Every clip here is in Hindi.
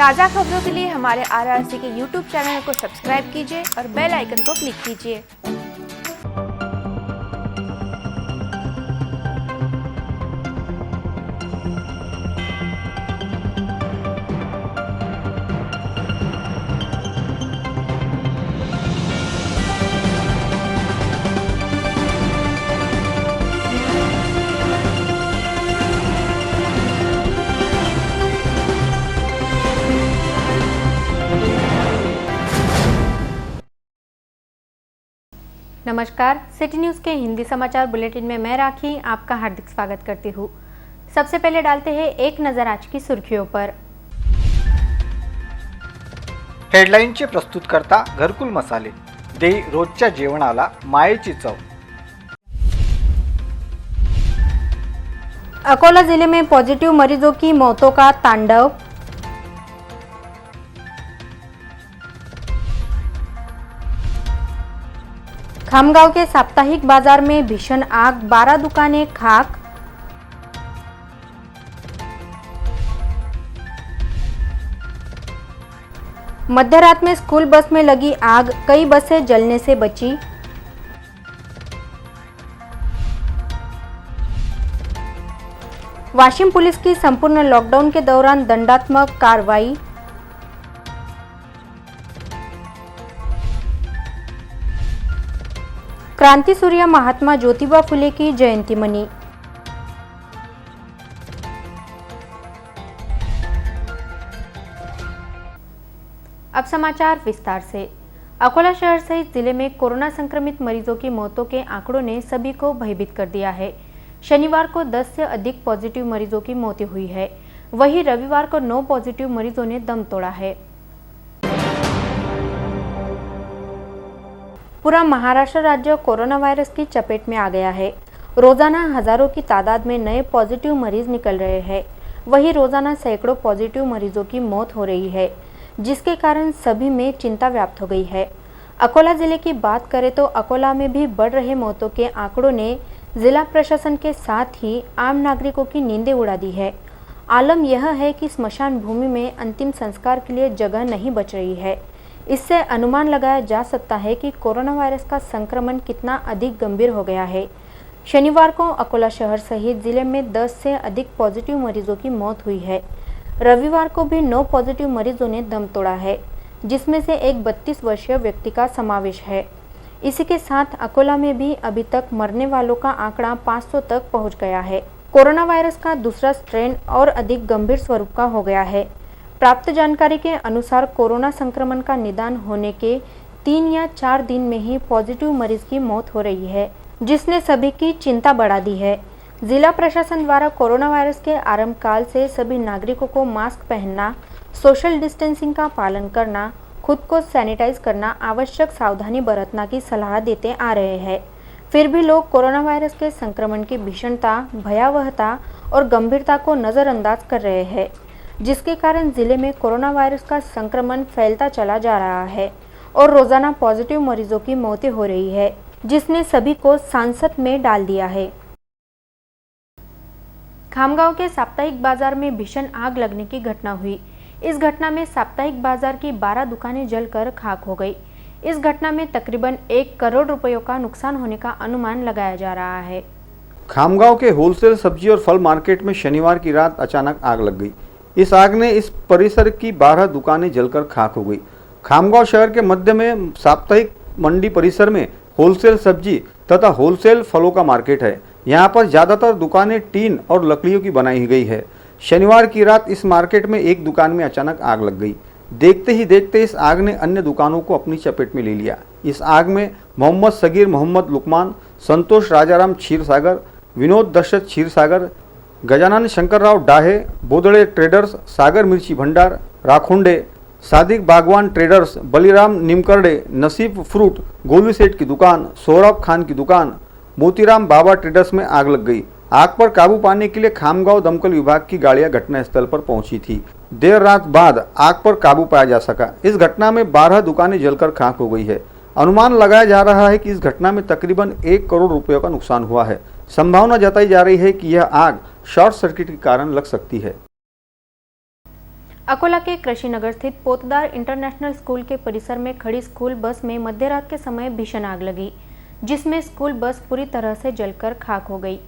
ताज़ा खबरों के लिए हमारे RRC के YouTube चैनल को सब्सक्राइब कीजिए और बेल आइकन को क्लिक कीजिए। नमस्कार, सिटी न्यूज़ के हिंदी समाचार बुलेटिन में मैं राखी आपका हार्दिक स्वागत करती हूँ। सबसे पहले डालते हैं एक नजर आज की सुर्खियों पर। हेडलाईनचे प्रस्तुतकर्ता घरकुल मसाले दे रोजच्या जेवणाला मायेची चव। अकोला जिले में पॉजिटिव मरीजों की मौतों का तांडव। खामगांव के साप्ताहिक बाजार में भीषण आग, 12 दुकानें खाक। मध्य रात में स्कूल बस में लगी आग, कई बसें जलने से बची। वाशिम पुलिस की संपूर्ण लॉकडाउन के दौरान दंडात्मक कार्रवाई। क्रांति सूर्य महात्मा ज्योतिबा फुले की जयंती मनी। अब समाचार विस्तार से। अकोला शहर सहित जिले में कोरोना संक्रमित मरीजों की मौतों के आंकड़ों ने सभी को भयभीत कर दिया है। शनिवार को 10 से अधिक पॉजिटिव मरीजों की मौत हुई है। वहीं रविवार को 9 पॉजिटिव मरीजों ने दम तोड़ा है। पूरा महाराष्ट्र राज्य कोरोना वायरस की चपेट में आ गया है। रोजाना हजारों की तादाद में नए पॉजिटिव मरीज निकल रहे हैं। वहीं रोजाना सैकड़ों पॉजिटिव मरीजों की मौत हो रही है, जिसके कारण सभी में चिंता व्याप्त हो गई है। अकोला जिले की बात करें तो अकोला में भी बढ़ रहे मौतों के आंकड़ों ने जिला प्रशासन के साथ ही आम नागरिकों की नींदें उड़ा दी है। आलम यह है कि स्मशान भूमि में अंतिम संस्कार के लिए जगह नहीं बच रही है। इससे अनुमान लगाया जा सकता है कि कोरोना वायरस का संक्रमण कितना अधिक गंभीर हो गया है। शनिवार को अकोला शहर सहित जिले में 10 से अधिक पॉजिटिव मरीजों की मौत हुई है। रविवार को भी 9 पॉजिटिव मरीजों ने दम तोड़ा है, जिसमें से एक 32 वर्षीय व्यक्ति का समावेश है। इसी के साथ अकोला में भी अभी तक मरने वालों का आंकड़ा 500 तक पहुंच गया है। कोरोना वायरस का दूसरा स्ट्रेन और अधिक गंभीर स्वरूप का हो गया है। प्राप्त जानकारी के अनुसार कोरोना संक्रमण का निदान होने के 3 या 4 दिन में ही पॉजिटिव मरीज की मौत हो रही है, जिसने सभी की चिंता बढ़ा दी है। जिला प्रशासन द्वारा कोरोना वायरस के आरंभ काल से सभी नागरिकों को मास्क पहनना, सोशल डिस्टेंसिंग का पालन करना, खुद को सैनिटाइज करना, आवश्यक सावधानी बरतना की सलाह देते आ रहे हैं। फिर भी लोग कोरोना वायरस के संक्रमण की भीषणता, भयावहता और गंभीरता को नज़रअंदाज कर रहे हैं, जिसके कारण जिले में कोरोना वायरस का संक्रमण फैलता चला जा रहा है और रोजाना पॉजिटिव मरीजों की मौतें हो रही है, जिसने सभी को सांसत में डाल दिया है। खामगांव के साप्ताहिक बाजार में भीषण आग लगने की घटना हुई। इस घटना में साप्ताहिक बाजार की 12 दुकानें जलकर खाक हो गई। इस घटना में तकरीबन 1 करोड़ रुपयों का नुकसान होने का अनुमान लगाया जा रहा है। खामगांव के होलसेल सब्जी और फल मार्केट में शनिवार की रात अचानक आग लग गई। इस आग ने इस परिसर की 12 दुकानें जलकर खाक हो गई। खामगांव शहर के मध्य में साप्ताहिक मंडी परिसर में होलसेल सब्जी तथा होलसेल फलों का मार्केट है। यहाँ पर ज़्यादातर दुकानें टीन और लकड़ियों की बनाई गई है। शनिवार की रात इस मार्केट में एक दुकान में अचानक आग लग गई। देखते ही देखते इस आग ने अन्य दुकानों को अपनी चपेट में ले लिया। इस आग में मोहम्मद सगीर मोहम्मद लुकमान, संतोष राजाराम क्षीरसागर, विनोद दशरथ क्षीरसागर, गजानन शंकरराव डाहे, बोदड़े ट्रेडर्स, सागर मिर्ची भंडार, राखुंडे, सादिक बागवान ट्रेडर्स, बलीराम निमकरडे, नसीब फ्रूट, गोलू सेठ की दुकान, सौरभ खान की दुकान, मोतीराम बाबा ट्रेडर्स में आग लग गई। आग पर काबू पाने के लिए खामगांव दमकल विभाग की गाड़ियां घटनास्थल पर पहुंची थी। देर रात बाद आग पर काबू पाया जा सका। इस घटना में 12 दुकानें जलकर खाक हो गई है। अनुमान लगाया जा रहा है कि इस घटना में तकरीबन 1 करोड़ रुपयों का नुकसान हुआ है। संभावना जताई जा रही है कि यह आग शॉर्ट सर्किट के कारण लग सकती है। अकोला के कृषिनगर स्थित पोतदार इंटरनेशनल स्कूल के परिसर में खड़ी स्कूल बस में मध्य रात के समय भीषण आग लगी, जिसमें स्कूल बस पूरी तरह से जलकर खाक हो गई।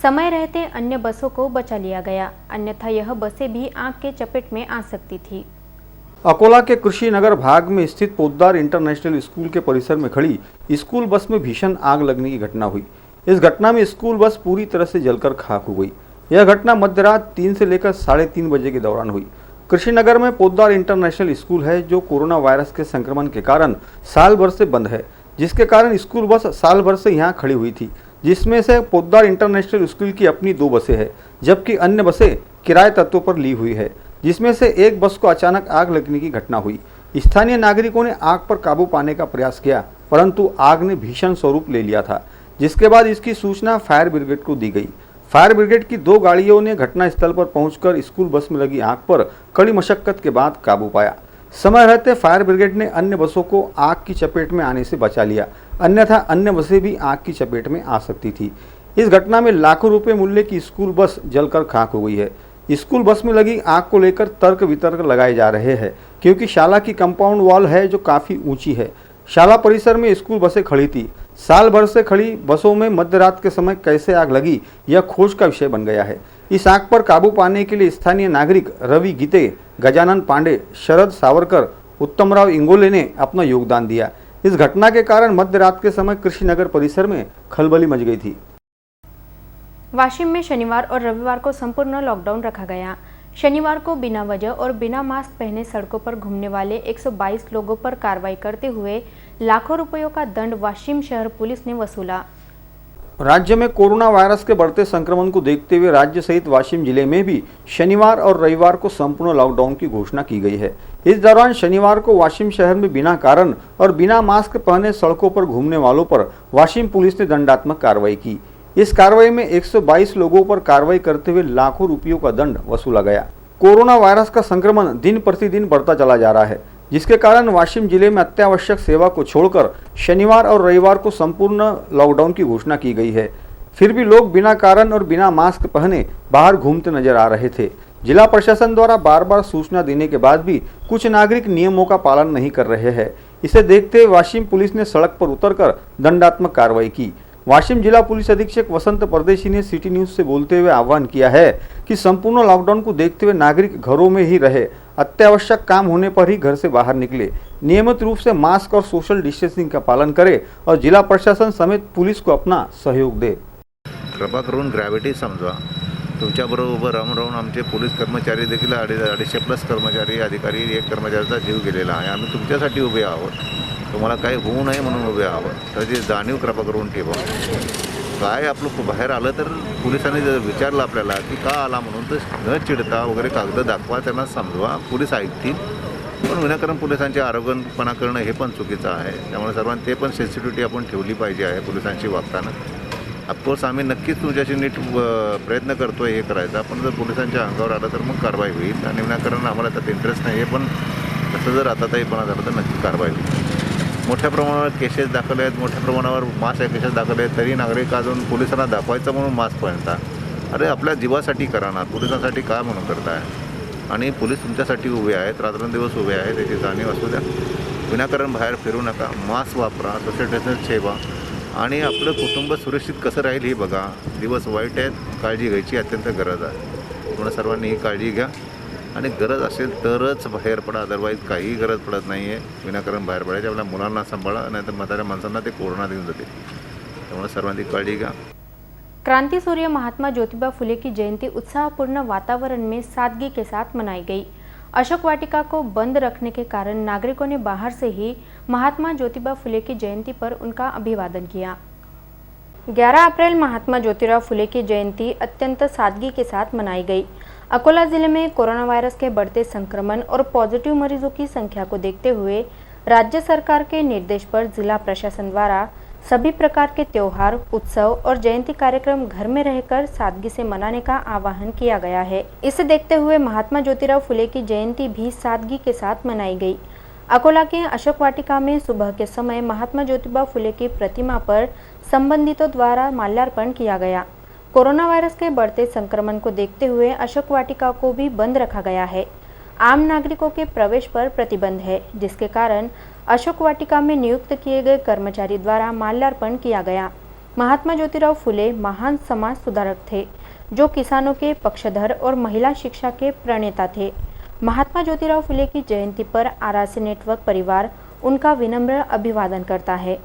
समय रहते अन्य बसों को बचा लिया गया, अन्यथा यह बसें भी आग के चपेट में आ सकती थी। अकोला के कृषिनगर भाग में स्थित पोतदार इंटरनेशनल स्कूल के परिसर में खड़ी स्कूल बस में भीषण आग लगने की घटना हुई। इस घटना में स्कूल बस पूरी तरह से जलकर खाक हो गई। यह घटना मध्य रात 3 से लेकर 3:30 बजे के दौरान हुई। कृषिनगर में पोतदार इंटरनेशनल स्कूल है जो कोरोना वायरस के संक्रमण के कारण साल भर से बंद है, जिसके कारण स्कूल बस साल भर से यहाँ खड़ी हुई थी, जिसमें से पोतदार इंटरनेशनल स्कूल की अपनी 2 बसें हैं, जबकि अन्य बसें किराए तत्वों पर ली हुई है, जिसमें से एक बस को अचानक आग लगने की घटना हुई। स्थानीय नागरिकों ने आग पर काबू पाने का प्रयास किया, परंतु आग ने भीषण स्वरूप ले लिया था, जिसके बाद इसकी सूचना फायर ब्रिगेड को दी गई। फायर ब्रिगेड की 2 गाड़ियों ने घटनास्थल पर पहुंचकर स्कूल बस में लगी आग पर कड़ी मशक्कत के बाद काबू पाया। समय रहते फायर ब्रिगेड ने अन्य बसों को आग की चपेट में आने से बचा लिया, अन्यथा अन्य बसें भी आग की चपेट में आ सकती थी। इस घटना में लाखों रुपए मूल्य की स्कूल बस जलकर खाक हो गई है। स्कूल बस में लगी आग को लेकर तर्क वितर्क लगाए जा रहे हैं, क्योंकि शाला की कंपाउंड वॉल है जो काफी ऊंची है। शाला परिसर में स्कूल बसें खड़ी थी। साल भर से खड़ी बसों में मध्य रात के समय कैसे आग लगी, यह खोज का विषय बन गया है। इस आग पर काबू पाने के लिए स्थानीय नागरिक रवि गीते, गजानन पांडे, शरद सावरकर, उत्तमराव इंगोले ने अपना योगदान दिया। इस घटना के कारण मध्य रात के समय कृषिनगर परिसर में खलबली मच गई थी। वाशिम में शनिवार और रविवार को संपूर्ण लॉकडाउन रखा गया। शनिवार को बिना वजह और बिना मास्क पहने सड़कों पर घूमने वाले 122 लोगों पर कार्रवाई करते हुए लाखों रुपयों का दंड वाशिम शहर पुलिस ने वसूला। राज्य में कोरोना वायरस के बढ़ते संक्रमण को देखते हुए राज्य सहित वाशिम जिले में भी शनिवार और रविवार को संपूर्ण लॉकडाउन की घोषणा की गई है। इस दौरान शनिवार को वाशिम शहर में बिना कारण और बिना मास्क पहने सड़कों पर घूमने वालों पर वाशिम पुलिस ने दंडात्मक कार्रवाई की। इस कार्रवाई में 122 लोगों पर कार्रवाई करते हुए लाखों रुपयों का दंड वसूला गया। कोरोना वायरस का संक्रमण दिन प्रतिदिन बढ़ता चला जा रहा है, जिसके कारण वाशिम जिले में अत्यावश्यक सेवा को छोड़कर शनिवार और रविवार को संपूर्ण लॉकडाउन की घोषणा की गई है। फिर भी लोग बिना कारण और बिना मास्क पहने बाहर घूमते नजर आ रहे थे। जिला प्रशासन द्वारा बार बार सूचना देने के बाद भी कुछ नागरिक नियमों का पालन नहीं कर रहे हैं। इसे देखते हुए वाशिम पुलिस ने सड़क पर उतरकर दंडात्मक कार्रवाई की। वाशिम जिला पुलिस अधीक्षक वसंत परदेशी ने सिटी न्यूज से बोलते हुए आह्वान किया है कि संपूर्ण लॉकडाउन को देखते हुए नागरिक घरों में ही रहे, अत्यावश्यक काम होने पर ही घर से बाहर निकले, नियमित रूप से मास्क और सोशल डिस्टेंसिंग का पालन करे और जिला प्रशासन समेत पुलिस को अपना सहयोग दे। कृपा करून ग्रॅव्हिटी समजा, तुमच्याबरोबर राहून आमचे पोलीस कर्मचारी देखील 250+ कर्मचारी अधिकारी, एक कर्मचाऱ्याचा जीव गेलेला आहे। आम्ही तुमच्यासाठी उभे आहोत, तुम्हाला काही होऊ नये म्हणून उभे आहोत। तर जी जाणीव कृपा करून ठेवा। काय आपलं बाहेर आलं तर पोलिसांनी जर विचारलं आपल्याला की का आला म्हणून, तर न चिडता वगैरे कागद दाखवा, त्यांना समजवा, पोलीस ऐकतील। पण विनाकारण पोलिसांचे आरोग्यपणा करणं हे पण चुकीचं आहे। त्यामुळे सर्वांनी ते पण सेन्सिटिव्हिटी आपण ठेवली पाहिजे आहे पोलिसांशी वागताना। ऑफकोर्स आम्ही नक्कीच तुमच्याशी नीट प्रयत्न करतोय हे करायचा, पण जर पोलिसांच्या अंगावर आलं तर मग कारवाई होईल। आणि विनाकारण आम्हाला त्यात इंटरेस्ट नाही आहे, पण असं जर आताताईपणा झालं तर नक्की कारवाई होईल। मोठ्या प्रमाणावर केसेस दाखल आहेत, मोठ्या प्रमाणावर मास केसेस दाखल आहेत, तरी नागरिक अजून पोलिसांना दाखवायचं म्हणून मास्क पहनतात। अरे आपल्या जीवासाठी करा ना, पोलिसांसाठी काय म्हणून करताय? आणि पोलीस तुमच्यासाठी उभे आहेत, रात्रंदिवस उभे आहेत, त्याची जाणीव असू द्या। विनाकारण बाहेर फिरू नका, मास्क वापरा, सोशल डिस्टन्स ठेवा आणि आपलं कुटुंब सुरक्षित कसं राहील हे बघा। दिवस वाईट आहेत, काळजी घ्यायची अत्यंत गरज आहे। म्हणून सर्वांनी ही काळजी घ्या आणि गरज असेल तरच बाहेर पडा, अदरवाईज काही गरज पडत नाही आहे विनाकारण बाहेर पडायची। आपल्या मुलांना सांभाळा, नाहीतर म्हाताऱ्या माणसांना ते कोरोना देऊन जाते। त्यामुळे सर्वांनी काळजी घ्या। क्रांति सूर्य महात्मा ज्योतिबा फुले की जयंती उत्साहपूर्ण वातावरण में सादगी के साथ मनाई गई। अशोक वाटिका को बंद रखने के कारण नागरिकों ने बाहर से ही महात्मा ज्योतिबा फुले की जयंती पर उनका अभिवादन किया। 11 अप्रैल महात्मा ज्योतिबा फुले की जयंती अत्यंत सादगी के साथ मनाई गई। अकोला जिले में कोरोना वायरस के बढ़ते संक्रमण और पॉजिटिव मरीजों की संख्या को देखते हुए राज्य सरकार के निर्देश पर जिला प्रशासन द्वारा सभी प्रकार के त्योहार, उत्सव और जयंती कार्यक्रम घर में रहकर सादगी से मनाने का आह्वान किया गया है। इसे देखते हुए महात्मा ज्योतिबा फुले की जयंती भी सादगी के साथ मनाई गई। अकोला के अशोक वाटिका में सुबह के समय महात्मा ज्योतिबा फुले की प्रतिमा पर संबंधितों द्वारा माल्यार्पण किया गया। कोरोना वायरस के बढ़ते संक्रमण को देखते हुए अशोक वाटिका को भी बंद रखा गया है। आम नागरिकों के प्रवेश पर प्रतिबंध है, जिसके कारण अशोक वाटिका में नियुक्त किए गए कर्मचारी द्वारा माल्यार्पण किया गया। महात्मा ज्योतिराव फुले महान समाज सुधारक थे, जो किसानों के पक्षधर और महिला शिक्षा के प्रणेता थे। महात्मा ज्योतिराव फुले की जयंती पर आरआरसी नेटवर्क परिवार उनका विनम्र अभिवादन करता है।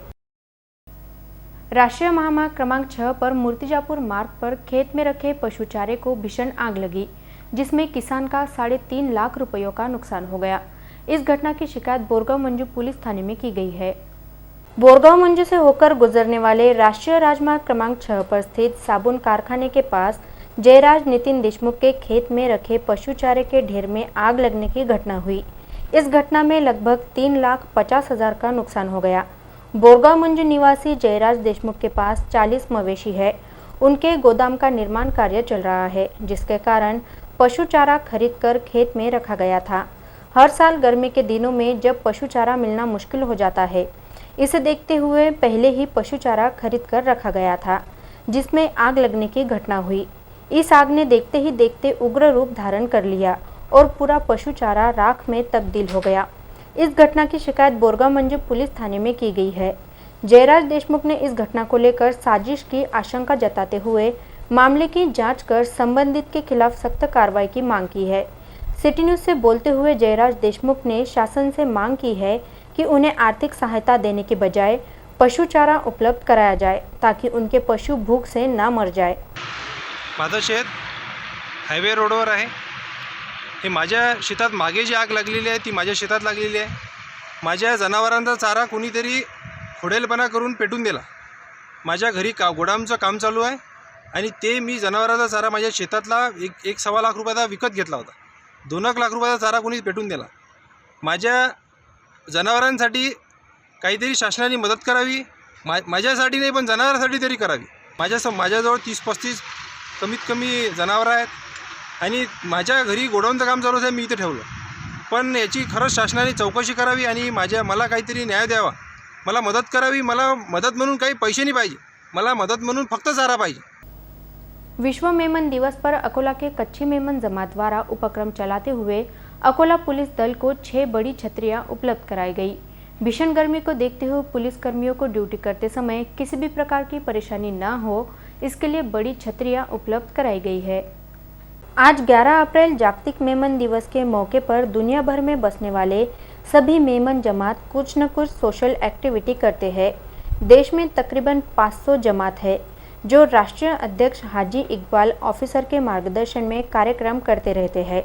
राष्ट्रीय महामार्ग क्रमांक 6 पर मूर्तिजापुर मार्ग पर खेत में रखे पशु चारे को भीषण आग लगी, जिसमें किसान का 3.5 लाख रुपयों का नुकसान हो गया। इस घटना की शिकायत बोरगांव मंजू पुलिस थाने में की गई है। बोरगांव मंजू से होकर गुजरने वाले राष्ट्रीय राजमार्ग क्रमांक 6 पर स्थित साबुन कारखाने के पास जयराज नितिन देशमुख के खेत में रखे पशु चारे के ढेर में आग लगने की घटना हुई। इस घटना में लगभग 3,50,000 का नुकसान हो गया। बोरगांव मंजू निवासी जयराज देशमुख के पास 40 मवेशी है। उनके गोदाम का निर्माण कार्य चल रहा है, जिसके कारण पशु चारा खरीद कर खेत में रखा गया था। हर साल गर्मी के दिनों में जब पशु चारा मिलना मुश्किल हो जाता है, इसे देखते हुए पहले ही पशु चारा खरीद कर रखा गया था, जिसमें आग लगने की घटना हुई। इस आग ने देखते ही देखते उग्र रूप धारण कर लिया और पूरा पशु चारा राख में तब्दील हो गया। इस घटना की शिकायत बोरगांव मंजू पुलिस थाने में की गई है। जयराज देशमुख ने इस घटना को लेकर साजिश की आशंका जताते हुए मामले की जांच कर संबंधित के खिलाफ सख्त कार्रवाई की मांग की है। सिटी न्यूज से बोलते हुए जयराज देशमुख ने शासन से मांग की है कि उन्हें आर्थिक सहायता देने के बजाय पशु चारा उपलब्ध कराया जाए, ताकि उनके पशु भूख से ना मर जाए। माझं शेत हायवे रोडवर आहे। हे माझ्या शेतात मागे जी आग लागलेली आहे ती माझ्या शेतात लागलेली आहे। माझ्या जनावरांचा चारा कोणीतरी खोडेलपणा करून पेटून दिला। माझ्या घरी गोडामचं काम चालू आहे आणि ते मी जनावरांचा चारा माझ्या शेतातला 1.25 लाख रुपयाचा विकत घेतला होता। 2 लाख रुपयाचा चारा कोणी पेटून दिला। माझ्या जनावरांसाठी काहीतरी शासनाने मदत करावी, माझ्यासाठी नाही पण जनावरांसाठी तरी करावी। माझ्याजवळ 30-35 कमीत कमी जनावरं आहेत आणि माझ्या घरी गोडाऊनचं काम चालू आहे, मी इथे ठेवलं। पण याची खरंच शासनाने चौकशी करावी आणि मला काहीतरी न्याय द्यावा, मला मदत करावी। मला मदत म्हणून काही पैसे नाही पाहिजे, मला मदत म्हणून फक्त चारा पाहिजे। विश्व मेमन दिवस पर अकोला के कच्ची मेमन जमात द्वारा उपक्रम चलाते हुए अकोला पुलिस दल को 6 बड़ी छतरियां उपलब्ध कराई गई। भीषण गर्मी को देखते हुए पुलिस कर्मियों को ड्यूटी करते समय किसी भी प्रकार की परेशानी न हो, इसके लिए बड़ी छतरियां उपलब्ध कराई गई है। आज 11 अप्रैल जागतिक मेमन दिवस के मौके पर दुनिया भर में बसने वाले सभी मेमन जमात कुछ न कुछ सोशल एक्टिविटी करते हैं। देश में तकरीबन 500 जमात है, जो राष्ट्रीय अध्यक्ष हाजी इकबाल ऑफिसर के मार्गदर्शन में कार्यक्रम करते रहते हैं।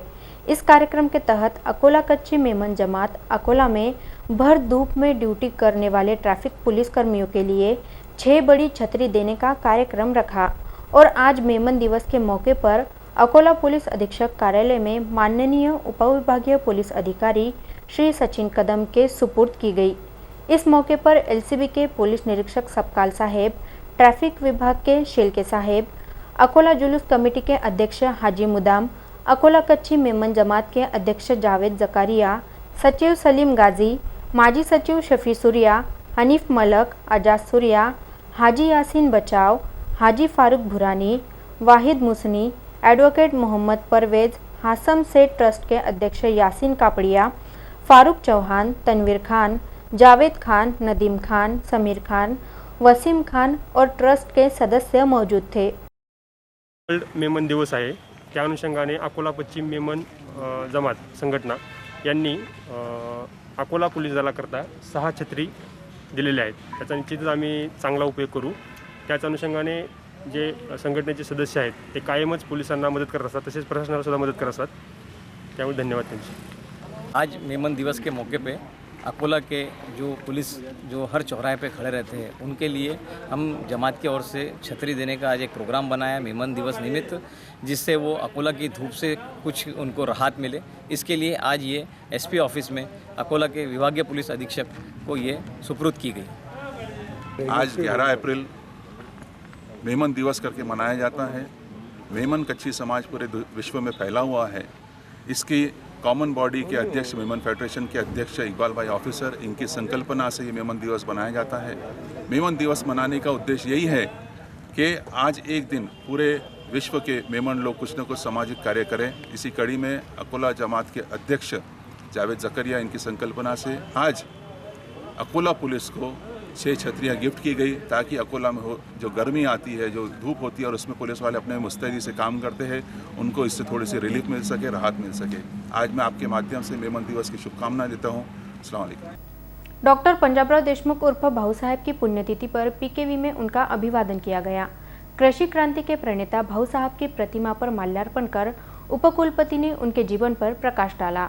इस कार्यक्रम के तहत अकोला कच्ची मेमन जमात अकोला में भर धूप में ड्यूटी करने वाले ट्रैफिक पुलिस कर्मियों के लिए 6 बड़ी छतरी देने का कार्यक्रम रखा और आज मेमन दिवस के मौके पर अकोला पुलिस अधीक्षक कार्यालय में माननीय उपविभागीय पुलिस अधिकारी श्री सचिन कदम के सुपुर्द की गई। इस मौके पर एलसीबी के पुलिस निरीक्षक सबकाल साहेब, ट्रैफिक विभाग के शेलके साहेब, अकोला जुलूस कमेटी के अध्यक्ष हाजी मुदाम, अकोला कच्ची मेमन जमात के अध्यक्ष जावेद जकारिया, सचिव सलीम गाजी, माजी सचिव शफी सूर्या, हनीफ मलक, आजाद सूर्या, हाजी यासीन बचाव, हाजी फारूक भुरानी, वाहिद मुसनी, एडवोकेट मोहम्मद परवेज, हासम सेठ ट्रस्ट के अध्यक्ष यासीन कापड़िया, फारूक चौहान, तनवीर खान, जावेद खान, नदीम खान, समीर खान, वसीम खान और ट्रस्ट के सदस्य मौजूद थे। वर्ल्ड मेमन दिवस आहे, त्या अनुषंगाने अकोला पश्चिम मेमन जमात संघटना यांनी अकोला पोलीस दलाकरता 6 छत्री दिलेल्या आहेत। त्याचा निश्चितच आम्ही चांगला उपयोग करू। त्याच अनुषंगाने जे संघटनेचे सदस्य आहेत ते कायमच पोलिसांना मदत करत असतात, तसेच प्रशासनाला सुद्धा मदत करत असतात। त्यामुळे धन्यवाद त्यांचे। आज मेमन दिवस के मौके पे अकोला के जो पुलिस जो हर चौराहे पे खड़े रहते हैं, उनके लिए हम जमात की ओर से छतरी देने का आज एक प्रोग्राम बनाया मेमन दिवस निमित्त, जिससे वो अकोला की धूप से कुछ उनको राहत मिले। इसके लिए आज ये एसपी ऑफिस में अकोला के विभागीय पुलिस अधीक्षक को ये सुपुर्द की गई। आज 11 अप्रैल मेमन दिवस करके मनाया जाता है। मेमन कच्ची समाज पूरे विश्व में फैला हुआ है। इसकी कॉमन बॉडी के अध्यक्ष, मेमन फेडरेशन के अध्यक्ष इकबाल भाई ऑफिसर, इनकी संकल्पना से ये मेमन दिवस मनाया जाता है। मेमन दिवस मनाने का उद्देश्य यही है कि आज एक दिन पूरे विश्व के मेमन लोग कुछ न कुछ सामाजिक कार्य करें। इसी कड़ी में अकोला जमात के अध्यक्ष जावेद जकरिया इनकी संकल्पना से आज अकोला पुलिस को 6 छतरियाँ गिफ्ट की गई, ताकि अकोला में जो गर्मी आती है, जो धूप होती है और उसमें पुलिस वाले अपने मुस्तैदी से काम करते हैं, उनको इससे थोड़ी सी रिलीफ मिल सके, राहत मिल सके। आज मैं आपके माध्यम से मेमन दिवस की शुभकामनाएं देता हूँ। अस्सलाम वालेकुम। डॉक्टर पंजाबराव देशमुख उर्फ भाऊ साहब की पुण्यतिथि पर पीकेवी में उनका अभिवादन किया गया। कृषि क्रांति के प्रणेता भाऊ साहब की प्रतिमा पर माल्यार्पण कर उपकुलपति ने उनके जीवन पर प्रकाश डाला।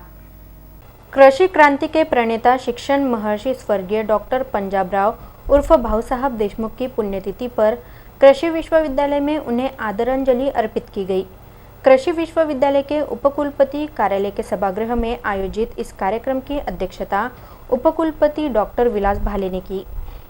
कृषि क्रांति के प्रणेता शिक्षण महर्षि स्वर्गीय डॉक्टर पंजाबराव उर्फ भाऊ साहब देशमुख की पुण्यतिथि पर कृषि विश्वविद्यालय में उन्हें आदरांजलि अर्पित की गई। कृषि विश्वविद्यालय के उपकुलपति कार्यालय के सभागृह में आयोजित इस कार्यक्रम की अध्यक्षता उपकुलपति डॉक्टर विलास भाले ने की।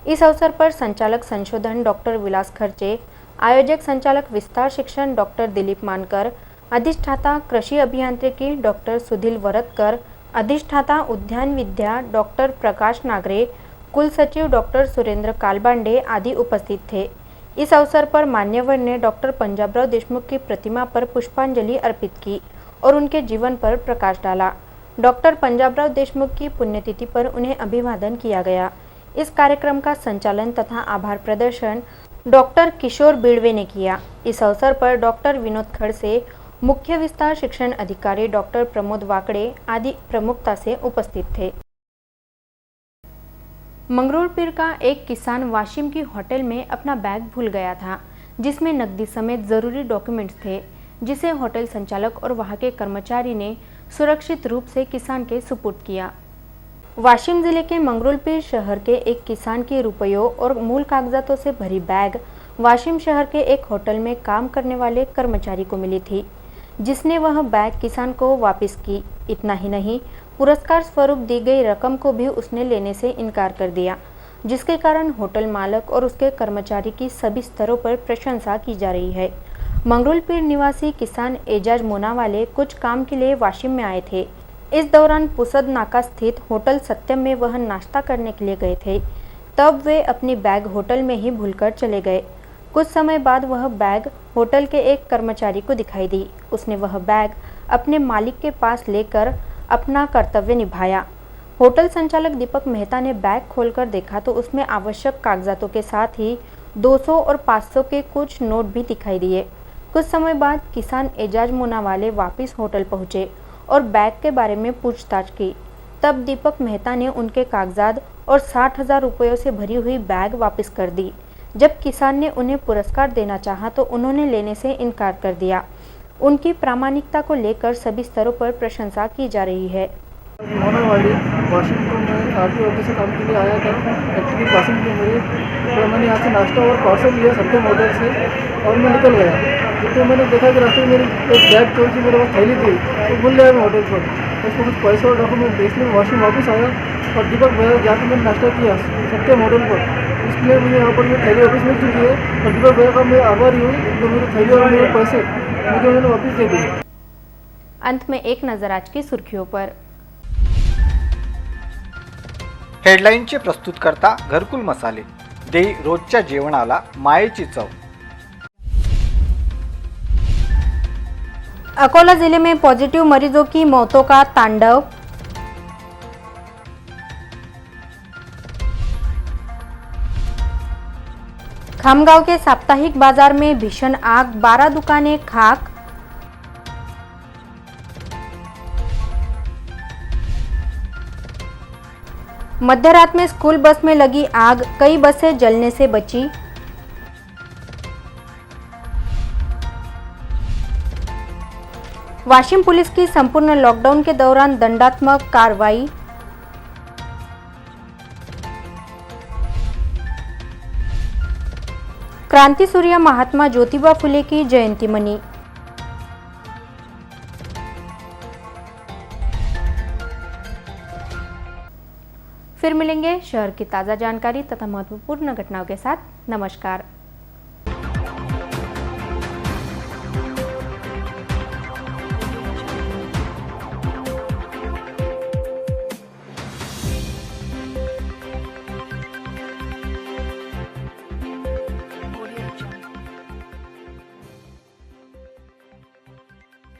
इस अवसर पर संचालक संशोधन डॉक्टर विलास खर्चे, आयोजक संचालक विस्तार शिक्षण डॉक्टर दिलीप मानकर, अधिष्ठाता कृषि अभियांत्रिकी डॉक्टर सुधील वरदकर, अधिष्ठाता उद्यान विद्या डॉक्टर प्रकाश नागरे, कुल सचिव डॉक्टर सुरेंद्र कालबांडे आदि उपस्थित थे। इस अवसर पर मान्यवर ने डॉक्टर पंजाबराव देशमुख की प्रतिमा पर पुष्पांजलि अर्पित की और उनके जीवन पर प्रकाश डाला। डॉक्टर पंजाबराव देशमुख की पुण्यतिथि पर उन्हें अभिवादन किया गया। इस कार्यक्रम का संचालन तथा आभार प्रदर्शन डॉक्टर किशोर बिड़वे ने किया। इस अवसर पर डॉक्टर विनोद खड़से, मुख्य विस्तार शिक्षण अधिकारी डॉक्टर प्रमोद वाकड़े आदि प्रमुखता से उपस्थित थे। मंगरुलपीर का एक किसान वाशिम की होटल में अपना बैग भूल गया था, जिसमें नकदी समेत जरूरी डॉक्यूमेंट्स थे, जिसे होटल संचालक और वहां के कर्मचारी ने सुरक्षित रूप से किसान के सुपुर्द किया। वाशिम जिले के मंगरुलपीर शहर के एक किसान की रुपयों और मूल कागजातों से भरी बैग वाशिम शहर के एक होटल में काम करने वाले कर्मचारी को मिली थी, जिसने वह बैग किसान को वापस की। इतना ही नहीं, पुरस्कार स्वरूप दी गई रकम को भी उसने लेने से इनकार कर दिया, जिसके कारण होटल मालक और उसके कर्मचारी की सभी स्तरों पर प्रशंसा की जा रही है। मंगरुलपीर निवासी किसान एजाज मोनावाले कुछ काम के लिए वाशिम में आए थे। इस दौरान पुसद नाका स्थित होटल सत्यम में वह नाश्ता करने के लिए गए थे। तब वे अपनी बैग होटल में ही भूलकर चले गए। कुछ समय बाद वह बैग होटल के एक कर्मचारी को दिखाई दी। उसने वह बैग अपने मालिक के पास लेकर अपना कर्तव्य निभाया। होटल संचालक दीपक मेहता ने बैग खोलकर देखा तो उसमें आवश्यक कागजातों के साथ ही 200 और 500 के कुछ नोट भी दिखाई दिए। कुछ समय बाद किसान एजाज मोनावाले वापस होटल पहुंचे और बैग के बारे में पूछताछ की। तब दीपक मेहता ने उनके कागजात और 60,000 रुपयों से भरी हुई बैग वापस कर दी। जब किसान ने उन्हें पुरस्कार देना चाहा तो उन्होंने लेने से इनकार कर दिया। उनकी प्रामाणिकता को लेकर सभी स्तरों पर प्रशंसा की जा रही है। मोनावाली वाशिंगटन में आरटी ऑफिस से काम के लिए आया था। एक्चुअली पासिंग थी मेरी, तो मैंने यहाँ से नाश्ता और पार्सल लिया सत्यम होटल से और मैं निकल गया। तो मैंने देखा कि रास्ते में मेरी एक बैग थोड़ी सी मेरे पास थैली थी, तो भूल गया मैं होटल पर। उसको कुछ पैसे और डॉक्यूमेंट थे, इसलिए वाशिंग वापस आया और दीपक भैया जाकर मैंने नाश्ता किया सत्यम होटल पर। इसलिए मुझे यहाँ पर मेरी थैली वापस मिल चुकी है और दीपक भैया का मैं आभारी हूँ, तो मेरी थैली और मेरे पैसे मुझे उन्होंने वापस दे दिए। अंत में एक नजर आज की सुर्खियों पर। हेडलाईनचे प्रस्तुतकर्ता घरकुल मसाले दे रोजच्या जेवणाला मायेची चव। अकोला जिले में पॉजिटिव मरीजों की मौतों का तांडव। खामगांव के साप्ताहिक बाजार में भीषण आग, 12 दुकानें खाक। मध्य रात में स्कूल बस में लगी आग, कई बसें जलने से बची। वाशिम पुलिस की संपूर्ण लॉकडाउन के दौरान दंडात्मक कार्रवाई। क्रांति सूर्य महात्मा ज्योतिबा फुले की जयंती मनी। फिर मिलेंगे शहर की ताज़ा जानकारी तथा महत्वपूर्ण घटनाओं के साथ। नमस्कार।